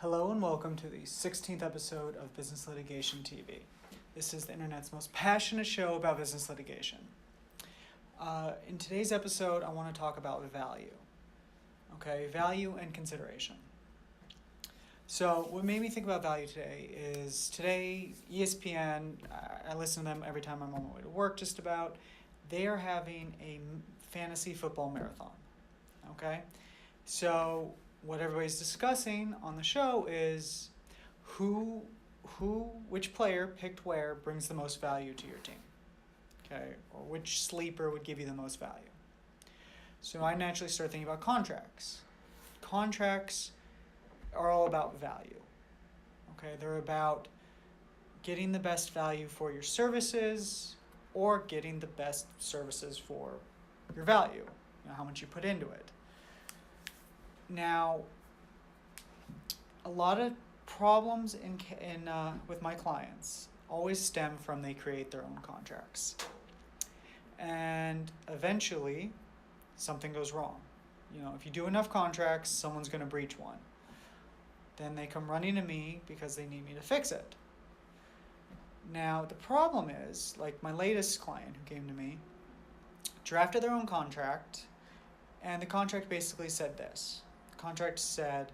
Hello and welcome to the 16th episode of Business Litigation TV. This is the internet's most passionate show about business litigation. In today's episode, I want to talk about value. Okay, value and consideration. So what made me think about value today is ESPN, I listen to them every time I'm on my way to work just about, they are having a fantasy football marathon. Okay, so what everybody's discussing on the show is which player picked where brings the most value to your team, okay, or which sleeper would give you the most value. So I naturally start thinking about contracts. Contracts are all about value, okay? They're about getting the best value for your services or getting the best services for your value, how much you put into it. Now, a lot of problems with my clients always stem from they create their own contracts. And eventually, something goes wrong. If you do enough contracts, someone's going to breach one. Then they come running to me because they need me to fix it. Now, the problem is, like my latest client who came to me, drafted their own contract, and the contract basically said this. The contract said,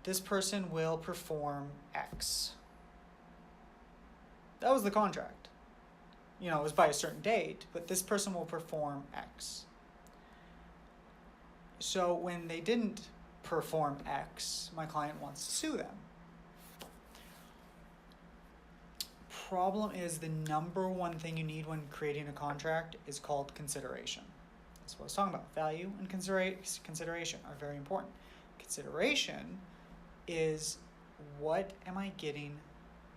this person will perform X. That was the contract. It was by a certain date, but this person will perform X. So when they didn't perform X, my client wants to sue them. Problem is, the number one thing you need when creating a contract is called consideration. That's what I was talking about. Value and consideration are very important. Consideration is, what am I getting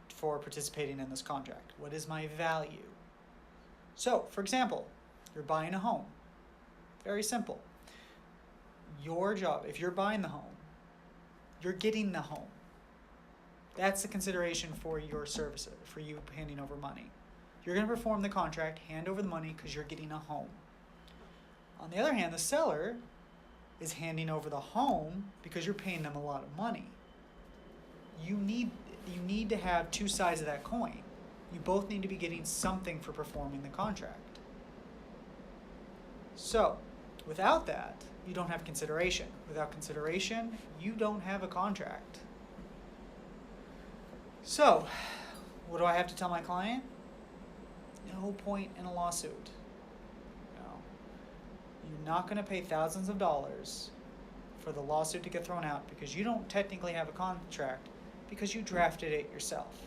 for participating in this contract? What is my value? So, for example, you're buying a home. Very simple. Your job, if you're buying the home, you're getting the home. That's the consideration for your services, for you handing over money. You're going to perform the contract, hand over the money because you're getting a home. On the other hand, the seller is handing over the home because you're paying them a lot of money. You need to have two sides of that coin. You both need to be getting something for performing the contract. So, without that, you don't have consideration. Without consideration, you don't have a contract. So, what do I have to tell my client? No point in a lawsuit. You're not going to pay thousands of dollars for the lawsuit to get thrown out because you don't technically have a contract because you drafted it yourself.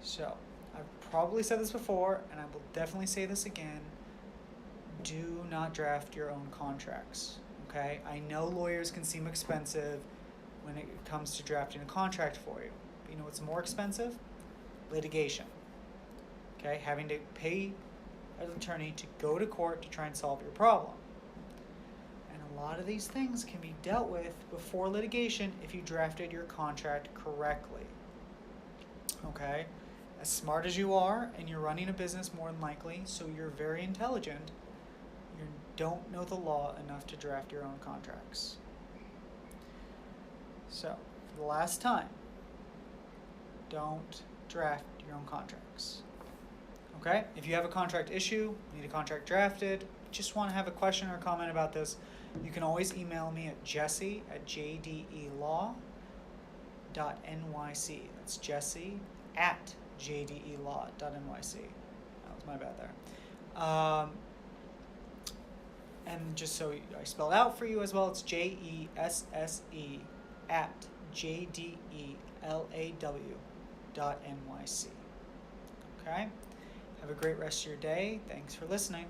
So, I've probably said this before, and I will definitely say this again. Do not draft your own contracts, okay? I know lawyers can seem expensive when it comes to drafting a contract for you. But you know what's more expensive? Litigation, okay? Having to pay an attorney to go to court to try and solve your problem. And a lot of these things can be dealt with before litigation if you drafted your contract correctly. Okay? As smart as you are, and you're running a business more than likely, so you're very intelligent, you don't know the law enough to draft your own contracts. So, for the last time, don't draft your own contracts. Okay? If you have a contract issue, need a contract drafted, just want to have a question or comment about this, you can always email me at jesse@jdelaw.nyc. That's jesse@jdelaw.nyc. That was my bad there. And just so I spell it out for you as well, it's jesse@jdelaw.nyc. Okay? Have a great rest of your day. Thanks for listening.